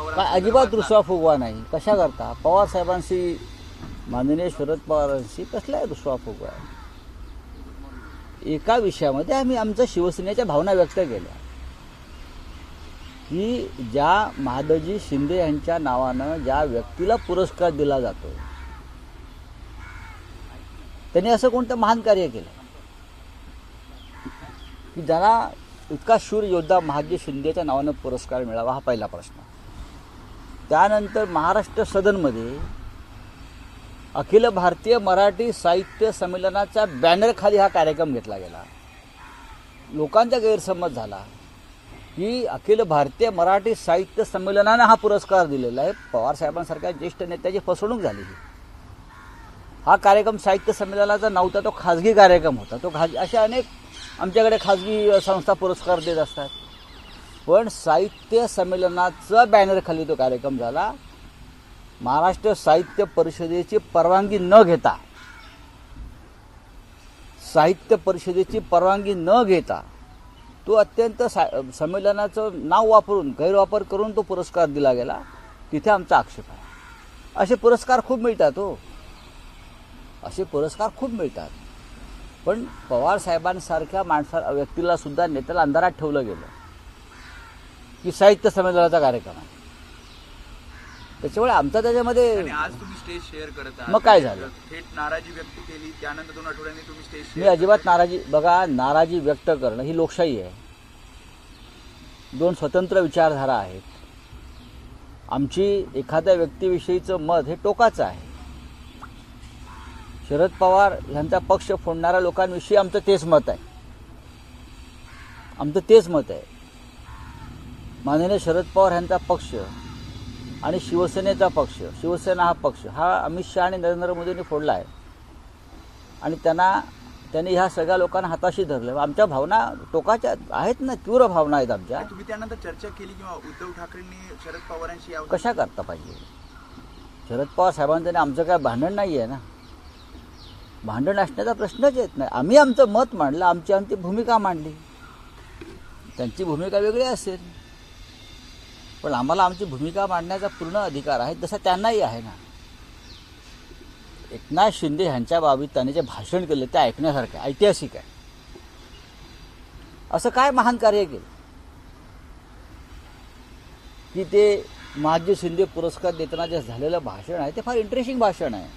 काय अजिबात रुसवा फुगवा नाही. कशा करता पवार साहेबांशी माननीय शरद पवारांशी कसलाही रुसवा फुगवा आहे. एका विषयामध्ये आम्ही आमच्या शिवसेनेच्या भावना व्यक्त केल्या की ज्या महादजी शिंदे यांच्या नावानं ज्या व्यक्तीला पुरस्कार दिला जातो त्यांनी असं कोणतं महान कार्य केलं की ज्याला इतका शूर योद्धा महादजी शिंदेच्या नावानं पुरस्कार मिळावा, हा पहिला प्रश्न. त्यानंतर महाराष्ट्र सदनमध्ये अखिल भारतीय मराठी साहित्य संमेलनाच्या बॅनरखाली हा कार्यक्रम घेतला गेला. लोकांचा गैरसमज झाला की अखिल भारतीय मराठी साहित्य संमेलनानं हा पुरस्कार दिलेला आहे. पवारसाहेबांसारख्या ज्येष्ठ नेत्याची फसवणूक झाली. हा कार्यक्रम साहित्य संमेलनाचा नव्हता, तो खाजगी कार्यक्रम होता. तो अशा अनेक आमच्याकडे खाजगी संस्था पुरस्कार देत असतात, पण साहित्य संमेलनाचा बॅनरखाली तो कार्यक्रम झाला. महाराष्ट्र साहित्य परिषदेची परवानगी न घेता, साहित्य परिषदेची परवानगी न घेता तो अत्यंत संमेलनाचं नाव वापरून गैरवापर करून तो पुरस्कार दिला गेला. तिथे आमचा आक्षेप आहे. असे पुरस्कार खूप मिळतात हो, असे पुरस्कार खूप मिळतात. पण पवार साहेबांसारख्या व्यक्तीला सुद्धा नेत्याला अंधारात ठेवलं गेलं की साहित्य संमेलनाचा कार्यक्रम आहे. त्याच्यामुळे आमचा त्याच्यामध्ये आज तुम्ही स्टेज शेअर करत आहात, मग काय झालं? थेट नाराजी व्यक्त केली. त्यानंतर 2 आठवड्यांनी तुम्ही स्टेज मी अजिबात नाराजी, बघा नाराजी व्यक्त करणं ही लोकशाही आहे. 2 स्वतंत्र विचारधारा आहेत. आमची एखाद्या व्यक्तीविषयीचं मत हे टोकाचं आहे. शरद पवार यांचा पक्ष फोडणाऱ्या लोकांविषयी आमचं तेच मत आहे. आमचं तेच मत आहे. माननीय शरद पवार यांचा पक्ष आणि शिवसेनेचा पक्ष, शिवसेना हा पक्ष हा अमित शहा आणि नरेंद्र मोदींनी फोडला आहे आणि त्यांनी ह्या सगळ्या लोकांना हाताशी धरलं. आमच्या भावना टोकाच्या आहेत ना, तीव्र भावना आहेत आमच्या. तुम्ही त्यानंतर चर्चा केली किंवा उद्धव ठाकरेंनी शरद पवारांशी कशा करता पाहिजे? शरद पवार साहेबांचं आमचं काय भांडण नाही आहे ना, भांडण असण्याचा प्रश्नच येत नाही. आम्ही आमचं मत मांडलं, आमची भूमिका मांडली. त्यांची भूमिका वेगळी असेल, पण आम्हाला आमची भूमिका मांडण्याचा पूर्ण अधिकार आहे, जसा त्यांनाही आहे ना. एकनाथ शिंदे यांच्या बाबतीत त्यांनी जे भाषण केलं ते ऐकण्यासारखं आहे, ऐतिहासिक आहे. असं काय महान कार्य केलं की ते महादजी शिंदे पुरस्कार देताना जे झालेलं भाषण आहे ते फार इंटरेस्टिंग भाषण आहे.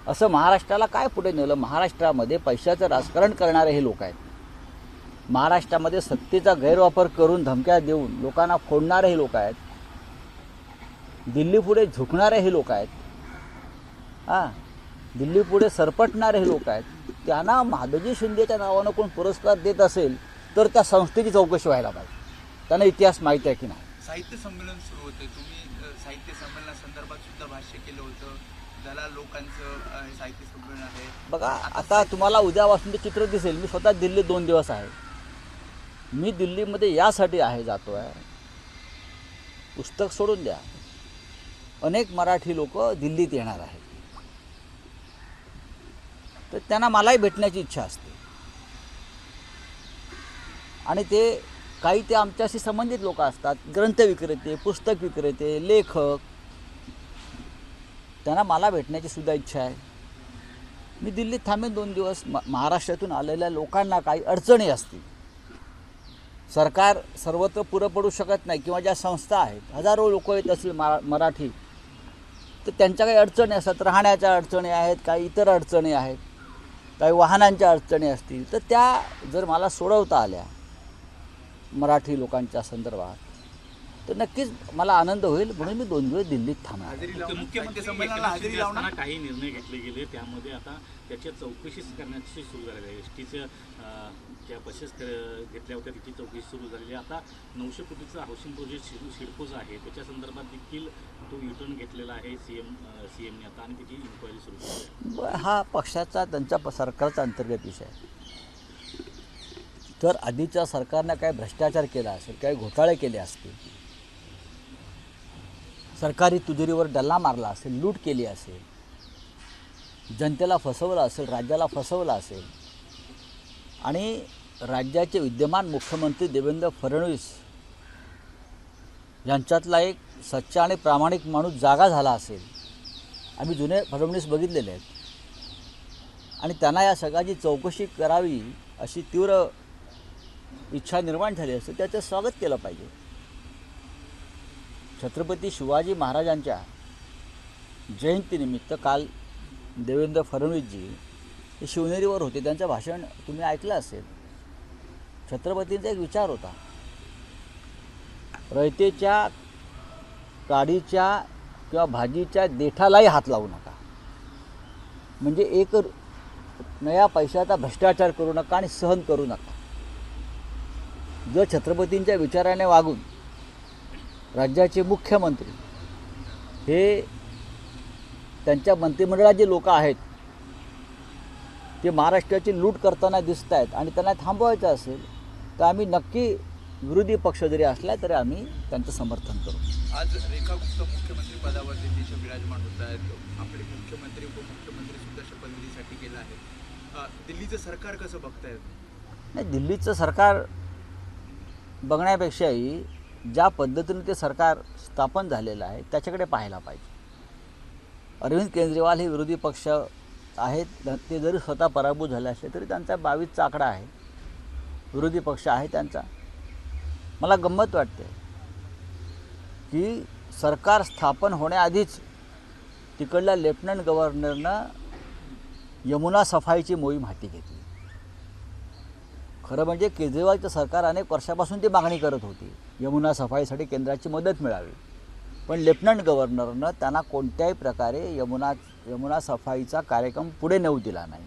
असं महाराष्ट्राला काय पुढे नेलं? महाराष्ट्रामध्ये पैशाचं राजकारण करणारे हे लोक आहेत. महाराष्ट्रामध्ये सत्तेचा गैरवापर करून धमक्या देऊन लोकांना फोडणारे हे लोक आहेत. दिल्लीपुढे झुकणारे हे लोक आहेत. दिल्लीपुढे सरपटणारे हे लोक आहेत. त्यांना महादजी शिंदेच्या नावानं कोण पुरस्कार देत असेल तर त्या संस्थेची चौकशी व्हायला पाहिजे. त्यांना इतिहास माहिती आहे की नाही. साहित्य संमेलन सुरू होते, तुम्ही साहित्य संमेलनासंदर्भात सुद्धा भाष्य केलं होतं. दलाल लोकांचं साहित्य संमेलन आहे. बघा आता तुम्हाला उद्यापासून ते चित्र दिसेल. मी स्वतः दिल्लीत 2 दिवस आहे. मी दिल्लीमध्ये यासाठी जातो आहे, पुस्तक सोडून द्या, अनेक मराठी लोक दिल्लीत येणार आहेत, तर त्यांना मलाही भेटण्याची इच्छा असते. आणि काही ते आमच्याशी संबंधित लोक असतात, ग्रंथ विक्रेते, पुस्तक विक्रेते, लेखक, त्यांना मला भेटण्याची सुद्धा इच्छा आहे. मी दिल्लीत थांबेन 2 दिवस. महाराष्ट्रातून आलेल्या लोकांना काही अडचणी असतील, सरकार सर्वत्र पुरं पडू शकत नाही, किंवा ज्या संस्था आहेत, हजारो लोक येत असतील मराठी, तर त्यांच्या काही अडचणी असतात. राहण्याच्या अडचणी आहेत, काही इतर अडचणी आहेत, काही वाहनांच्या अडचणी असतील, तर त्या जर मला सोडवता आल्या मराठी लोकांच्या संदर्भात तर नक्कीच मला आनंद होईल. म्हणून मी 2 दिवस दिल्लीत थांबणार. मुख्यमंत्री संमेलनाला हजेरी लावणार. काही निर्णय घेतले गेले, त्यामध्ये आता त्याच्या चौकशी करण्याची सुरू झालेली आहे. एसटीच्या ज्या बसेस घेतल्या होत्या त्याची चौकशी सुरू झालेली आहे. आता 900 कोटीचा हाऊसिंग प्रोजेक्ट सिडको जो आहे त्याच्या संदर्भात देखील तो युटर्न घेतलेला आहे सीएमने आता, आणि त्याची इन्क्वायरी सुरू केली आहे. हा पक्षाचा, त्यांच्या सरकारचा अंतर्गत विषय आहे. तर आधीच्या सरकारनं काही भ्रष्टाचार केला असेल, काही घोटाळे केले असतील, सरकारी तुजरीवर डल्ला मारला असेल, लूट केली असेल, जनतेला फसवलं असेल, राज्याला फसवलं असेल, आणि राज्याचे विद्यमान मुख्यमंत्री देवेंद्र फडणवीस यांच्यातला एक सच्चा आणि प्रामाणिक माणूस जागा झाला असेल, आम्ही जुने फडणवीस बघितलेले आहेत, आणि त्यांना या सगळ्याची चौकशी करावी अशी तीव्र इच्छा निर्माण झाली असेल, त्याचं स्वागत केलं पाहिजे. छत्रपती शिवाजी महाराजांच्या जयंतीनिमित्त काल देवेंद्र फडणवीसजी हे शिवनेरीवर होते. त्यांचं भाषण तुम्ही ऐकलं असेल. छत्रपतींचा एक विचार होता, रयतेच्या काडीच्या किंवा भाजीच्या देठालाही हात लावू नका, म्हणजे एक नया पैशाचा भ्रष्टाचार करू नका आणि सहन करू नका. जर छत्रपतींच्या विचाराने वागून राज्याचे मुख्यमंत्री हे त्यांच्या मंत्रिमंडळात जे लोक आहेत ते महाराष्ट्राची लूट करताना दिसत आहेत आणि त्यांना थांबवायचं असेल तर आम्ही नक्की विरोधी पक्ष जरी असला तरी आम्ही त्यांचं समर्थन करू. आज रेखा गुप्ता मुख्यमंत्री पदावर दिल्लीचे विराजमान होत आहेत. आपले मुख्यमंत्री उपमुख्यमंत्री सुद्धा शपथविधीसाठी गेला आहे. दिल्लीचं सरकार कसं बघतायत? नाही, दिल्लीचं सरकार बघण्यापेक्षाही ज्या पद्धतीने ते सरकार स्थापन झालेलं आहे त्याच्याकडे पाहायला पाहिजे. अरविंद केजरीवाल हे विरोधी पक्ष आहेत, ते जरी स्वतः पराभूत झाले असले तरी त्यांचा 22चा आकडा आहे, विरोधी पक्ष आहे त्यांचा. मला गंमत वाटते की सरकार स्थापन होण्याआधीच तिकडल्या लेफ्टनंट गव्हर्नरनं यमुना सफाईची मोहीम हाती घेतली. खरं म्हणजे केजरीवालचं सरकार अनेक वर्षापासून ती मागणी करत होती, यमुना सफाईसाठी केंद्राची मदत मिळावी, पण लेफ्टनंट गव्हर्नरनं त्यांना कोणत्याही प्रकारे यमुना सफाईचा कार्यक्रम पुढे नेऊ दिला नाही.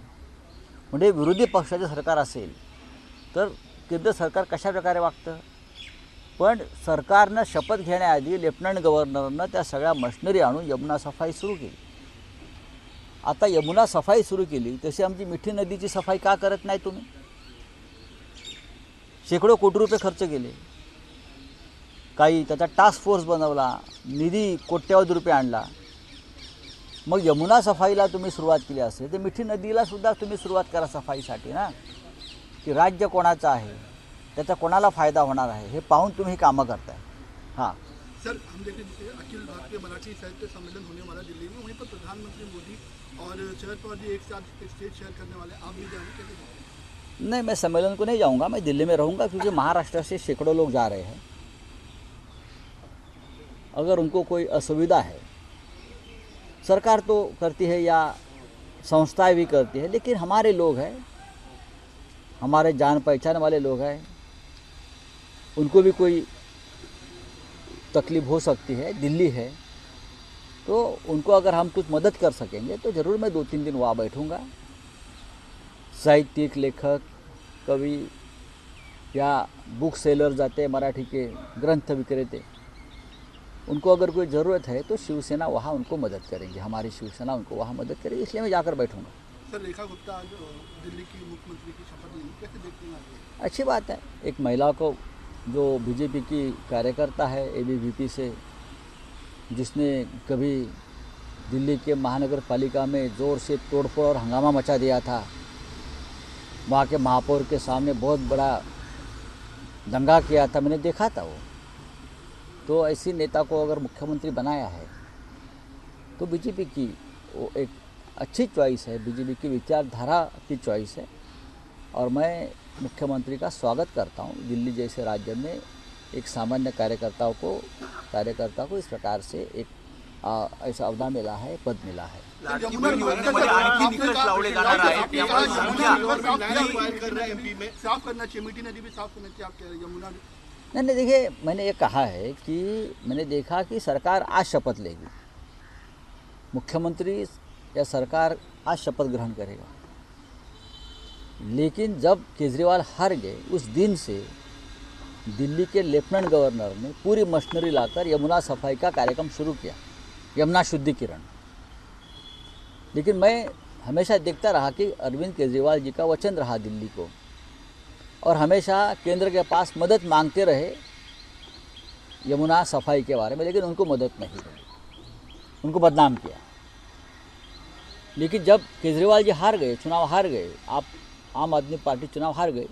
म्हणजे विरोधी पक्षाचे सरकार असेल तर केंद्र सरकार कशा प्रकारे वागतं. पण सरकारनं शपथ घेण्याआधी लेफ्टनंट गव्हर्नरनं त्या सगळ्या मशिनरी आणून यमुना सफाई सुरू केली. आता यमुना सफाई सुरू केली तशी आमची मिठी नदीची सफाई का करत नाही तुम्ही? शेकडो कोटी रुपये खर्च केले, काही त्याचा टास्क फोर्स बनवला, निधी कोट्यवधी रुपये आणला. मग यमुना सफाईला तुम्ही सुरुवात केली असेल तर मिठी नदीला सुद्धा तुम्ही सुरुवात करा सफाईसाठी ना, की राज्य कोणाचं आहे, त्याचा कोणाला फायदा होणार आहे हे पाहून तुम्ही कामं करताय. हां सर, हम देखें अखिल भारतीय मराठी साहित्य सम्मेलन होने वाला दिल्ली में, वहीं पर प्रधानमंत्री मोदी और शरद पवार जी एक साथ स्टेज शेयर करने वाले, आप भी जाएंगे कैसे? नहीं, मैं सम्मेलन को नहीं जाऊंगा, मैं दिल्ली में रहूंगा क्योंकि महाराष्ट्र से सैकड़ों लोग जा रहे हैं. अगर उनको कोई असुविधा है, सरकार तो करती है या संस्थाएं भी करती है, लेकिन हमारे लोग हैं, हमारे जान पहचान वाले लोग हैं, उनको भी कोई तकलीफ़ हो सकती है, दिल्ली है, तो उनको अगर हम कुछ मदद कर सकेंगे तो ज़रूर मैं 2-3 दिन वहाँ बैठूँगा. साहित्यिक, लेखक, कवि या बुक सेलर जाते हैं, मराठी के ग्रंथ विक्रेते, उनको अगर कोई ज़रूरत है तो शिवसेना वहाँ उनको मदद करेंगे, हमारी शिवसेना उनको वहाँ मदद करेगी, इसलिए मैं जाकर बैठूँगा. सर, रेखा गुप्ता आज दिल्ली की मुख्यमंत्री की शपथ ली, कैसे देखते हैं आप? अच्छी बात है. एक महिला को, जो बीजेपी की कार्यकर्ता है एबीवीपी से, जिसने कभी दिल्ली के महानगर पालिका में ज़ोर से तोड़फोड़ और हंगामा मचा दिया था, वहाँ के महापौर के सामने बहुत बड़ा दंगा किया था, मैंने देखा था वो. तो ऐसी नेता को अगर मुख्यमंत्री बनाया है तो बीजेपी की वो एक अच्छी चॉइस है, बीजेपी की विचारधारा की चॉइस है, और मैं मुख्यमंत्री का स्वागत करता हूँ. दिल्ली जैसे राज्य में एक सामान्य कार्यकर्ता को इस प्रकार से एक ऐसा अवधा मिला है, पद मिला है. लाडकीबहीण योजनेमध्ये आणखी निकष लावले जाणार आहेत. त्यामुळे साफ करना चाहिए, मीठी नदी भी साफ करना चाहिए, आप कह रहे हैं यमुना भी. नहीं, देखिए, मैंने ये कहा है कि मैंने देखा कि सरकार आज शपथ लेगी, मुख्यमंत्री या सरकार आज शपथ ग्रहण करेगा, लेकिन जब केजरीवाल हार गए उस दिन से दिल्ली के लेफ्टिनेंट गवर्नर ने पूरी मशीनरी लाकर यमुना सफाई का कार्यक्रम शुरू किया, यमुना शुद्धिकरण. लेकिन मैं हमेशा देखता रहा कि अरविंद केजरीवाल जी का वचन रहा दिल्ली को, और हमेशा केंद्र के पास मदद मांगते रहे यमुना सफाई के बारे में, लेकिन उनको मदद नहीं मिली, उनको बदनाम किया. लेकिन जब केजरीवाल जी हार गए, चुनाव हार गए, आप आम आदमी पार्टी चुनाव हार गए,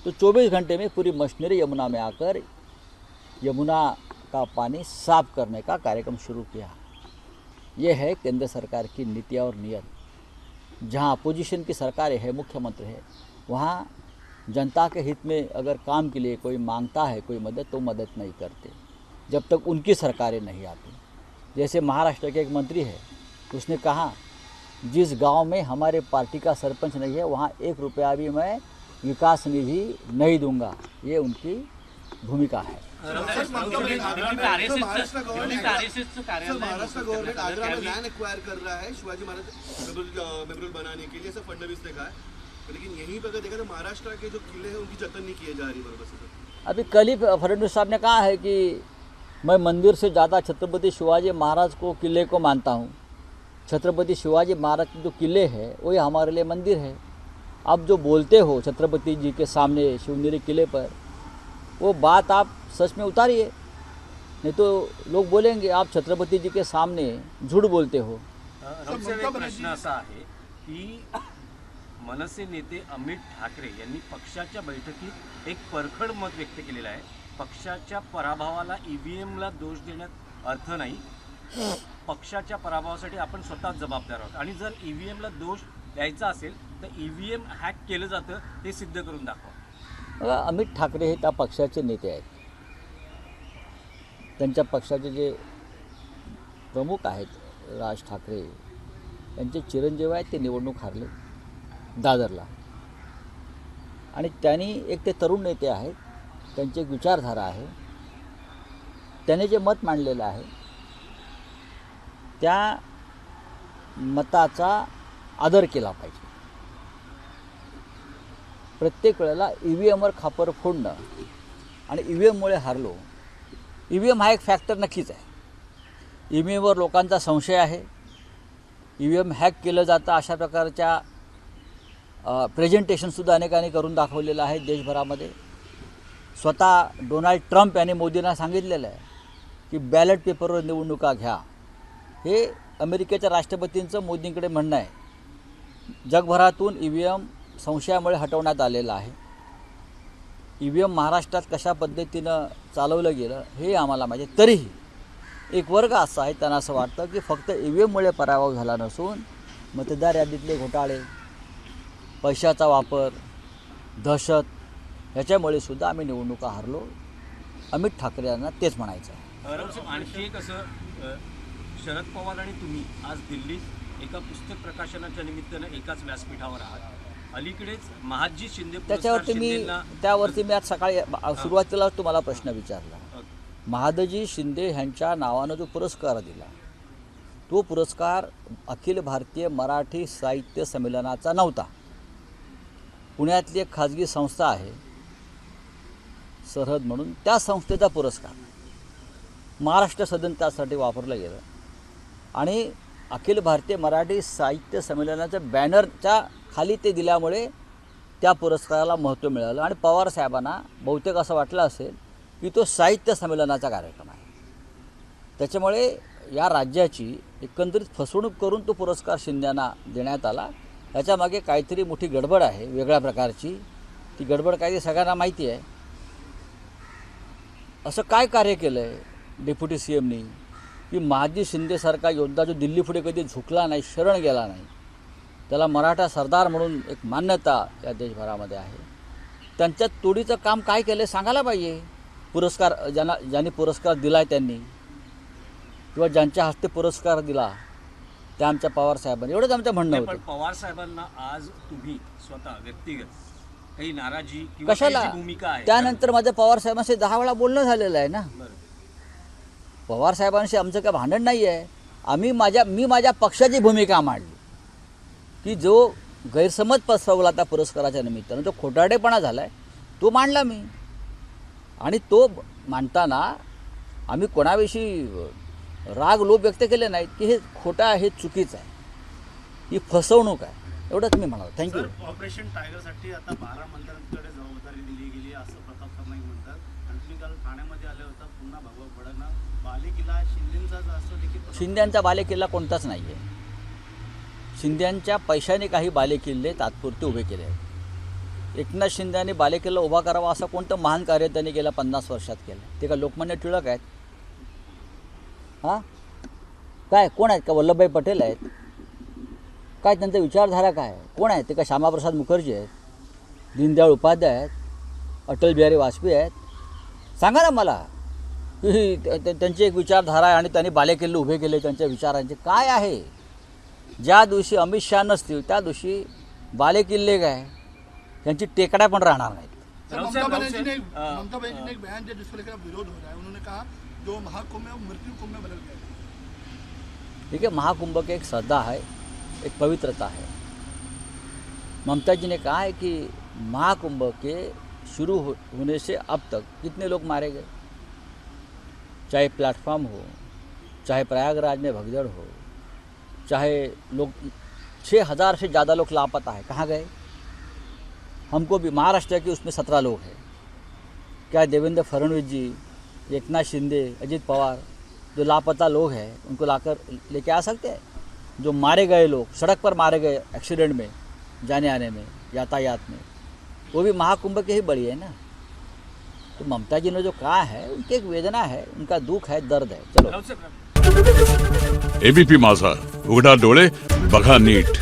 तो 24 घंटे में पूरी मशीनरी यमुना में आकर यमुना का पानी साफ करने का कार्यक्रम शुरू किया। ये है केंद्र सरकार की नीति और नियत। जहाँ अपोजिशन की सरकार है, मुख्यमंत्री है, वहाँ जनता के हित में अगर काम के लिए कोई मांगता है कोई मदद, तो मदद नहीं करते जब तक उनकी सरकारें नहीं आती। जैसे महाराष्ट्र के एक मंत्री है, उसने कहा जिस गांव में हमारे पार्टी का सरपंच नहीं है वहाँ 1 रुपया भी मैं विकास निधि नहीं दूंगा। ये उनकी भूमिका है। महाराष्ट्र गवर्नमेंट आगरा में लैंड एक्वायर कर रहा है शिवाजी महाराज मेमोरियल बनाने के लिए, ऐसा फडणवीस ने कहा है। लेकिन यहीं पर अगर देखा तो महाराष्ट्र के जो किले हैं उनकी जतन नहीं किए जा रही बराबर से। अभी कल ही फडणवीस साहब ने कहा है कि मैं मंदिर से ज़्यादा छत्रपति शिवाजी महाराज को किले को मानता हूँ। छत्रपति शिवाजी महाराज के जो किले हैं वही हमारे लिए मंदिर है। आप जो बोलते हो छत्रपति जी के सामने शिवनेरी किले पर, वो बात आप सच में उतारिए, नहीं तो लोग बोलेंगे आप छत्रपति जी के सामने झूठ बोलते हो। राऊतसाहेब, एक प्रश्न असा आहे की मनसे नेते अमित ठाकरे यांनी पक्षाच्या बैठकीत एक परखड मत व्यक्त केलेलं आहे। पक्षाच्या पराभवाला ईव्हीएमला दोष देण्यात अर्थ नाही, पक्षाच्या पराभवासाठी आपण स्वतः जबाबदार आहोत आणि जर ईव्हीएमला दोष द्यायचा असेल तर ईव्हीएम हॅक केलं जातं ते सिद्ध करून दाखवा। अमित ठाकरे हे त्या पक्षाचे नेते आहेत। त्यांच्या पक्षाचे जे प्रमुख आहेत राज ठाकरे, त्यांचे चिरंजीव आहेत, ते निवडणूक हारले दादरला। आणि त्यांनी एक ते तरुण नेते आहेत, त्यांची एक विचारधारा आहे, त्याने जे मत मांडलेलं आहे त्या मताचा आदर केला पाहिजे। प्रत्येक वेळेला ईव्हीएमवर खापर फोडणं आणि ईव्हीएममुळे हारलो, ईव्हीएम हा एक फॅक्टर नक्कीच आहे। ईव्हीएमवर लोकांचा संशय आहे, ईव्हीएम हॅक केलं जातं अशा प्रकारच्या प्रेझेंटेशनसुद्धा अनेकांनी करून दाखवलेलं आहे देशभरामध्ये। स्वतः डोनाल्ड ट्रम्प यांनी मोदींना सांगितलेलं आहे की बॅलेट पेपरवर निवडणुका घ्या। हे अमेरिकेच्या राष्ट्रपतींचं मोदींकडे म्हणणं आहे। जगभरातून ईव्हीएम संशयामुळे हटवण्यात आलेलं आहे। ईव्हीएम महाराष्ट्रात कशा पद्धतीनं चालवलं गेलं हे आम्हाला माहिती। तरीही एक वर्ग असा आहे, त्यांना असं वाटतं की फक्त ईव्हीएममुळे पराभव झाला नसून मतदार यादीतले घोटाळे, पैशाचा वापर, दहशत ह्याच्यामुळे सुद्धा आम्ही निवडणुका हारलो। अमित ठाकरे यांना तेच म्हणायचं आहे। राऊतसाहेब, आणखी एक असं शरद पवार आणि तुम्ही आज दिल्लीत एका पुस्तक प्रकाशनाच्या निमित्तानं एकाच व्यासपीठावर आहात। अलीकडेच महादजी शिंदे त्यावरती मी आज सकाळी सुरुवातीला तुम्हाला प्रश्न विचारला। महादजी शिंदे ह्यांच्या नावानं जो पुरस्कार दिला, तो पुरस्कार अखिल भारतीय मराठी साहित्य संमेलनाचा नव्हता। पुण्यातली एक खाजगी संस्था आहे सरहद म्हणून, त्या संस्थेचा पुरस्कार महाराष्ट्र सदन त्यासाठी वापरलं गेलं आणि अखिल भारतीय मराठी साहित्य संमेलनाच्या बॅनरच्या खाली ते दिल्यामुळे त्या पुरस्काराला महत्त्व मिळालं। आणि पवार साहेबांना बहुतेक असं वाटलं असेल की तो साहित्य संमेलनाचा कार्यक्रम आहे, त्याच्यामुळे या राज्याची एकंदरीत फसवणूक करून तो पुरस्कार शिंद्यांना देण्यात आला। याच्यामागे काहीतरी मोठी गडबड आहे, वेगळ्या प्रकारची। ती गडबड काय ते सगळ्यांना माहिती आहे। असं काय कार्य केलं आहे डेप्युटी CMनी की महादजी शिंदेसारखा योद्धा जो दिल्लीपुढे कधी झुकला नाही, शरण गेला नाही, त्याला मराठा सरदार म्हणून एक मान्यता या देशभरामध्ये आहे, त्यांच्या तोडीचं काम काय केलं सांगायला पाहिजे। पुरस्कार ज्यांनी पुरस्कार दिला आहे त्यांनी, किंवा ज्यांच्या हस्ते पुरस्कार दिला त्या आमच्या पवार साहेबांनी, एवढंच आमचं म्हणणं होतं। पण पवार साहेबांना आज तुम्ही स्वतः व्यक्तिगत काही नाराजी किंवा कशाला? काही जी भूमिका आहे त्यानंतर माझं पवार साहेबांशी 10 वेळा बोलणं झालेलं आहे ना। बरं. पवार साहेबांशी आमचं काय भांडण नाही आहे। मी माझ्या पक्षाची भूमिका मांडली की जो गैरसमज पसरवला त्या पुरस्काराच्या निमित्तानं, जो खोटारडेपणा झाला आहे तो मांडला मी। आणि तो मांडताना आम्ही कोणाविषयी राग लोभ व्यक्त केले नाहीत की हे खोटं आहे, हे चुकीचं आहे, ही फसवणूक आहे, एवढंच मी म्हणालो। थँक्यू। ऑपरेशन टायगरसाठी आता 12 मंत्र्यांकडे जबाबदारी दिली गेली असं प्रताप सरनाईक म्हणतात। आणि तुम्ही काल ठाण्यामध्ये आले होता, पुन्हा भगवा फडणा बालेकिल्ला शिंदेंचाच असं देखील शिंद्यांचा बालेकिल्ला कोणताच नाही आहे। शिंद्यांच्या पैशाने काही बालेकिल्ले तात्पुरते उभे केले आहेत। एकनाथ शिंद्यांनी बालेकिल्ला उभा करावा असं कोणतं महान कार्य त्यांनी गेल्या 50 वर्षात केलं? ते का लोकमान्य टिळक आहेत? हां काय कोण आहेत का वल्लभभाई पटेल आहेत काय त्यांचा विचारधारा काय आहे? कोण आहेत ते का श्यामाप्रसाद मुखर्जी आहेत दीनदयाळ उपाध्याय आहेत अटल बिहारी वाजपेयी आहेत सांगा ना मला की त्यांची एक विचारधारा आहे आणि त्यांनी बालेकिल्ले उभे केले त्यांच्या विचारांचे काय आहे. ज्या दिवशी अमित शहा नसतील त्या दिवशी बालेकिल्ले काय त्यांची टेकड्या पण राहणार नाहीत. सर, राउत ममता साहब, बनर्जी ने राउत एक बयान दिया जिस पर लेकर विरोध हो रहा है. उन्होंने कहा जो महाकुंभ है वो मृत्यु कुंभ में बदल गया है. देखिए महाकुंभ की एक श्रद्धा है एक पवित्रता है. ममता जी ने कहा है कि महाकुंभ के शुरू होने से अब तक कितने लोग मारे गए चाहे प्लेटफॉर्म हो चाहे प्रयागराज में भगदड़ हो चाहे लोग 6000 से ज़्यादा लोग लापता है कहाँ गए. हमको भी महाराष्ट्र के उसमें 17 लोग हैं. क्या देवेंद्र फडणवीस जी एकनाथ शिंदे अजित पवार जो लापता लोग हैं उनको लाकर लेके आ सकते हैं. जो मारे गए लोग सड़क पर मारे गए एक्सीडेंट में जाने आने में यातायात में वो भी महाकुंभ के ही बड़ी है ना. तो ममता जी ने जो कहा है उनकी एक वेदना है उनका दुख है दर्द है. चलो राउत साहब, एबीपी माझा उघडा डोळे बघा नीट.